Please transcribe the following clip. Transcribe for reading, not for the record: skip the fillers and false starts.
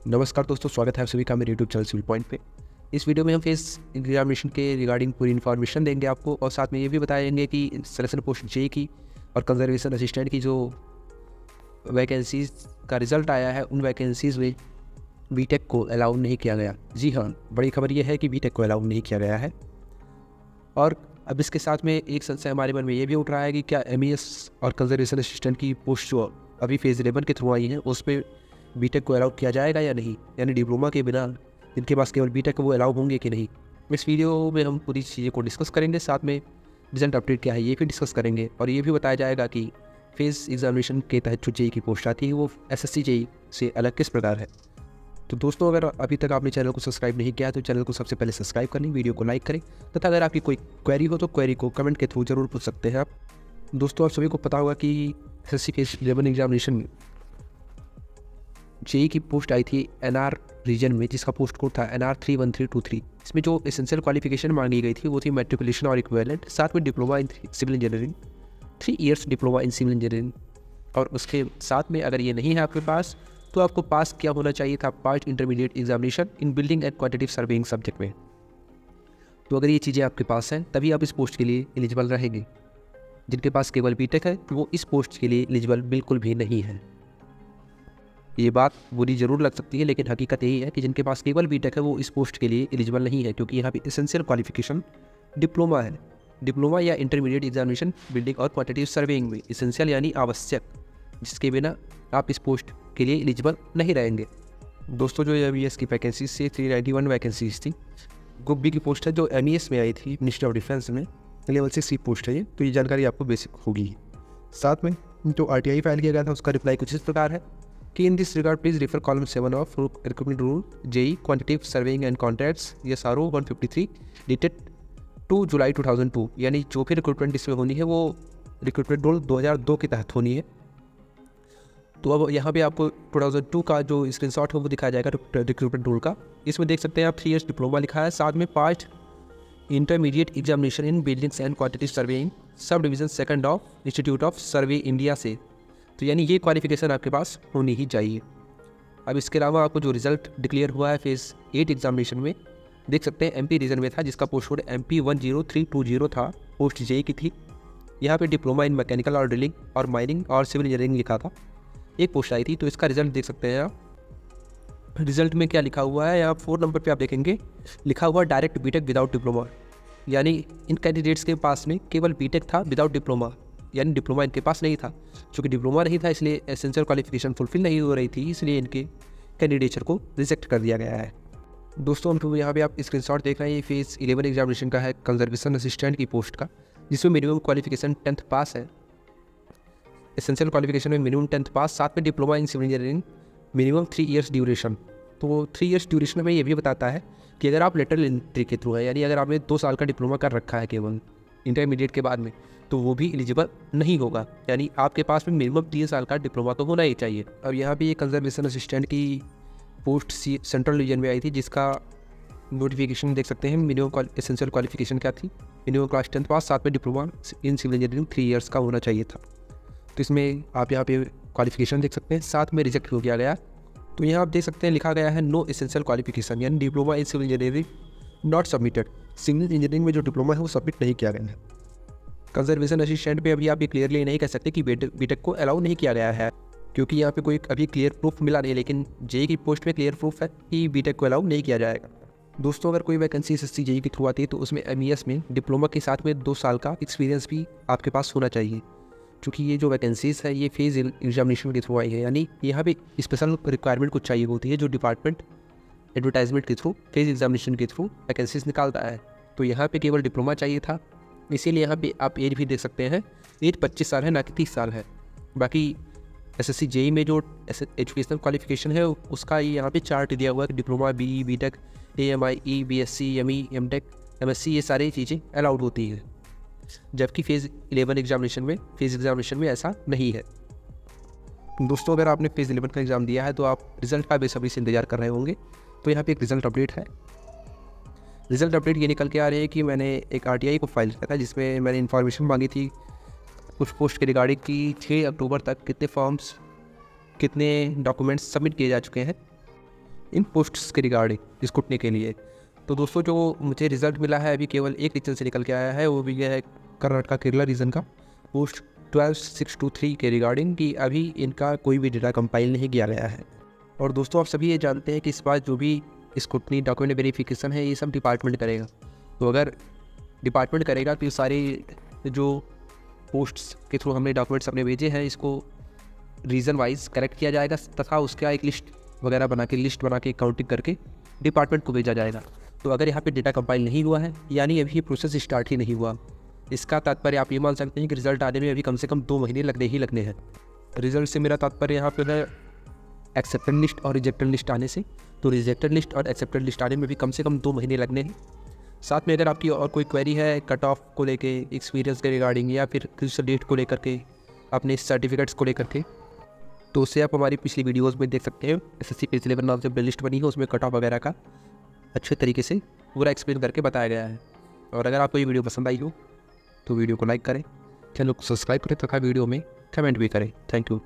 नमस्कार दोस्तों, स्वागत है आप सभी का मेरे यूट्यूब चैनल सिविल पॉइंट पे। इस वीडियो में हम फेस एग्जामिनेशन के रिगार्डिंग पूरी इन्फॉर्मेशन देंगे आपको और साथ में ये भी बताएंगे कि सिलेक्शन पोस्ट जे की और कंजर्वेशन असिस्टेंट की जो वैकेंसीज़ का रिज़ल्ट आया है, उन वैकेंसीज़ में बीटेक को अलाउ नहीं किया गया। जी हाँ, बड़ी खबर यह है कि बीटेक को अलाउ नहीं किया गया है। और अब इसके साथ में एक संशय हमारे मन में ये भी उठ रहा है कि क्या MES और कंजर्वेशन असिस्टेंट की पोस्ट जो अभी फेज़ 11 के थ्रू आई हैं, उस पर बीटेक को अलाउ किया जाएगा या नहीं, यानी डिप्लोमा के बिना जिनके पास केवल बीटेक है वो अलाउ होंगे कि नहीं। इस वीडियो में हम पूरी चीज़ें को डिस्कस करेंगे, साथ में रिजल्ट अपडेट क्या है ये भी डिस्कस करेंगे और ये भी बताया जाएगा कि फेस एग्जामिनेशन के तहत जो जेई की पोस्ट आती है वो SSC जेई से अलग किस प्रकार है। तो दोस्तों, अगर अभी तक आपने चैनल को सब्सक्राइब नहीं किया तो चैनल को सबसे पहले सब्सक्राइब कर लें, वीडियो को लाइक करें तथा अगर आपकी कोई क्वेरी हो तो क्वेरी को कमेंट के थ्रू जरूर पूछ सकते हैं आप। दोस्तों, आप सभी को पता होगा कि SSC फेस 11 एग्जामिनेशन में जेई की पोस्ट आई थी NR रीजन में, जिसका पोस्ट कोड था NR 31323। इसमें जो एसेंशियल क्वालिफिकेशन मांगी गई थी वो थी मैट्रिकुलेशन और इक्विवेलेंट, साथ में diploma in civil engineering, 3 years diploma in civil engineering. और उसके साथ में अगर ये नहीं है आपके पास तो आपको पास क्या होना चाहिए था, part intermediate examination in building and quantitative surveying subject में। तो अगर ये चीज़ें आपके पास हैं तभी आप इस पोस्ट के लिए एलिजिबल रहेंगे। जिनके पास केवल बीटेक है वो इस पोस्ट के लिए एलिजिबल बिल्कुल भी नहीं है। ये बात बुरी जरूर लग सकती है, लेकिन हकीकत यही है कि जिनके पास केवल बीटेक है वो इस पोस्ट के लिए एलिजिबल नहीं है, क्योंकि यहाँ पे एसेंशियल क्वालिफिकेशन डिप्लोमा है। डिप्लोमा या इंटरमीडिएट एग्जामिनेशन बिल्डिंग और क्वांटिटेटिव सर्वेइंग में एसेंशियल यानी आवश्यक, जिसके बिना आप इस पोस्ट के लिए एलिजिबल नहीं रहेंगे। दोस्तों, जो MES की वैकेंसीज से 391 वैकेंसीज थी। ग्रुप बी की पोस्ट है जो MES में आई थी, मिनिस्ट्री ऑफ डिफेंस में, लेवल 6 पोस्ट है ये, तो ये जानकारी आपको बेसिक होगी। साथ में जो RTI फाइल किया गया था उसका रिप्लाई कुछ इस प्रकार है कि in this regard please refer column 7 of recruitment rule JE quantitative surveying and contracts SRO 153 dated 2 July 2002। यानी जो भी रिक्रूटमेंट इसमें होनी है वो रिक्रूटमेंट रूल 2002 के तहत होनी है। तो अब यहाँ पे आपको 2002 का जो स्क्रीनशॉट है वो दिखाया जाएगा रिक्रूटमेंट रूल का। इसमें देख सकते हैं आप 3 इयर्स डिप्लोमा लिखा है, साथ में part intermediate examination in buildings and quantitative surveying sub division 2 of institute of survey India से। तो यानी ये क्वालिफिकेशन आपके पास होनी ही चाहिए। अब इसके अलावा आपको जो रिजल्ट डिक्लेयर हुआ है फेज़ 8 एग्जामिनेशन में, देख सकते हैं MP रीजन में था, जिसका पोस्ट कोड MP 10320 था, पोस्ट जेई की थी। यहाँ पे डिप्लोमा इन मैकेनिकल और ड्रिलिंग और माइनिंग और सिविल इंजीनियरिंग लिखा था, एक पोस्ट आई थी। तो इसका रिजल्ट देख सकते हैं आप। रिजल्ट में क्या लिखा हुआ है, यहाँ 4 नंबर पर आप देखेंगे लिखा हुआ डायरेक्ट बीटेक विदाउट डिप्लोमा। यानी इन कैंडिडेट्स के पास में केवल बीटेक था विदाउट डिप्लोमा, यानी डिप्लोमा इनके पास नहीं था। चूँकि डिप्लोमा नहीं था इसलिए एसेंशियल क्वालिफिकेशन फुलफिल नहीं हो रही थी, इसलिए इनके कैंडिडेचर को रिजेक्ट कर दिया गया है। दोस्तों, हम यहाँ पे आप स्क्रीनशॉट देख रहे हैं, ये फेज़ 11 एग्जामिनेशन का है कंजर्वेशन असिस्टेंट की पोस्ट का, जिसमें मिनिमम क्वालिफिकेशन 10th पास है। एसेंशियल क्वालिफिकेशन में मिनिमम 10th पास, साथ में diploma in civil engineering, minimum 3 years duration. तो 3 इयर्स ड्यूरेशन में ये भी बताता है कि अगर आप लेटरल एंट्री के थ्रू है, यानी अगर आपने 2 साल का डिप्लोमा कर रखा है केवल इंटरमीडिएट के बाद में, तो वो भी एलिजिबल नहीं होगा। यानी आपके पास में मिनिमम 3 साल का डिप्लोमा तो होना ही चाहिए। अब यहाँ पे ये कंजर्वेशन असिस्टेंट की पोस्ट सेंट्रल रीजन में आई थी, जिसका नोटिफिकेशन देख सकते हैं। मिनिमम एसेंशियल क्वालिफिकेशन क्या थी, मिनिमम क्लास 10th पास, साथ में diploma in civil engineering 3 years का होना चाहिए था। तो इसमें आप यहाँ पे क्वालिफिकेशन देख सकते हैं, साथ में रिजेक्ट हो गया। तो यहाँ आप देख सकते हैं लिखा गया है नो एसेंशियल क्वालिफिकेशन, यानी diploma in civil engineering not submitted. Civil engineering में जो डिप्लोमा है वो सबमिट नहीं किया गया है। कंजर्वेशन असिस्टेंट पे अभी आप ये क्लियरली नहीं कह सकते कि बीटेक को अलाउ नहीं किया गया है, क्योंकि यहाँ पे कोई अभी क्लियर प्रूफ मिला नहीं, लेकिन जेई की पोस्ट में क्लियर प्रूफ है कि बीटेक को अलाउ नहीं किया जाएगा। दोस्तों, अगर कोई वैकेंसी SSC जेई के थ्रू आती है तो उसमें MES में डिप्लोमा के साथ में 2 साल का एक्सपीरियंस भी आपके पास होना चाहिए, क्योंकि ये जो वैकेंसीज़ है ये फेज़ एग्जामिनेशन के थ्रू आई है। यानी यहाँ पे स्पेशल रिक्वायरमेंट कुछ चाहिए होती है जो डिपार्टमेंट एडवर्टाइजमेंट के थ्रू फेज़ एग्जामिनेशन के थ्रू वैकेंसीज निकालता है। तो यहाँ पे केवल डिप्लोमा चाहिए था, इसीलिए यहाँ पे आप एज भी देख सकते हैं, एज 25 साल है ना कि 30 साल है। बाकी SSC जेई में जो एजुकेशनल क्वालिफिकेशन है उसका यहाँ पे चार्ट दिया हुआ है, diploma, BE, BTech, AMI, BSc, ME, MTech, MSc, ये सारी चीज़ें अलाउड होती हैं, जबकि फेज़ 11 एग्जामिनेशन में ऐसा नहीं है। दोस्तों, अगर आपने फेज़ 11 का एग्ज़ाम दिया है तो आप रिज़ल्ट का बेसब्री से इंतजार कर रहे होंगे। तो यहाँ पे एक रिज़ल्ट अपडेट है। रिज़ल्ट अपडेट ये निकल के आ रही है कि मैंने एक RTI को फाइल किया था, जिसमें मैंने इन्फॉर्मेशन मांगी थी कुछ पोस्ट के रिगार्डिंग कि 6 अक्टूबर तक कितने फॉर्म्स, कितने डॉक्यूमेंट्स सबमिट किए जा चुके हैं। इन पोस्ट्स के रिगार्डिंग स्क्रूटनी के लिए। तो दोस्तों जो मुझे रिजल्ट मिला है अभी केवल एक रीजन से निकल के आया है, वो भी यह है कर्नाटका केरला रीजन का पोस्ट 12623 के रिगार्डिंग कि अभी इनका कोई भी डेटा कंपाइल नहीं किया गया है। और दोस्तों आप सभी ये जानते हैं कि इस बार जो भी स्क्रूटनी डॉक्यूमेंट वेरिफिकेशन है ये सब डिपार्टमेंट करेगा। तो अगर डिपार्टमेंट करेगा तो ये सारे जो पोस्ट्स के थ्रू हमने डॉक्यूमेंट्स अपने भेजे हैं इसको रीज़न वाइज करेक्ट किया जाएगा तथा उसका एक लिस्ट वगैरह बना के काउंटिंग करके डिपार्टमेंट को भेजा जाएगा। तो अगर यहाँ पे डेटा कंपाइल नहीं हुआ है यानी अभी ये प्रोसेस स्टार्ट ही नहीं हुआ, इसका तात्पर्य आप ये मान सकते हैं कि रिजल्ट आने में अभी कम से कम 2 महीने लगने हैं। रिजल्ट से मेरा तात्पर्य यहाँ पर है एक्सेप्टेड लिस्ट और रिजेक्टेड लिस्ट आने से। तो रिजेक्टेड लिस्ट और एक्सेप्टेड लिस्ट आने में भी कम से कम 2 महीने लगने हैं। साथ में अगर आपकी और कोई क्वेरी है कट ऑफ को लेके, एक्सपीरियंस के रिगार्डिंग या फिर किसी डेट को लेकर के, अपने सर्टिफिकेट्स को लेकर के, तो उससे आप हमारी पिछली वीडियोस में देख सकते हैं। SSC पेज 11 नाम से प्ले लिस्ट बनी है, उसमें कट ऑफ वगैरह का अच्छे तरीके से पूरा एक्सप्लेन करके बताया गया है। और अगर आपको ये वीडियो पसंद आई हो तो वीडियो को लाइक करें, चैनल को सब्सक्राइब करें तथा वीडियो में कमेंट भी करें। Thank you.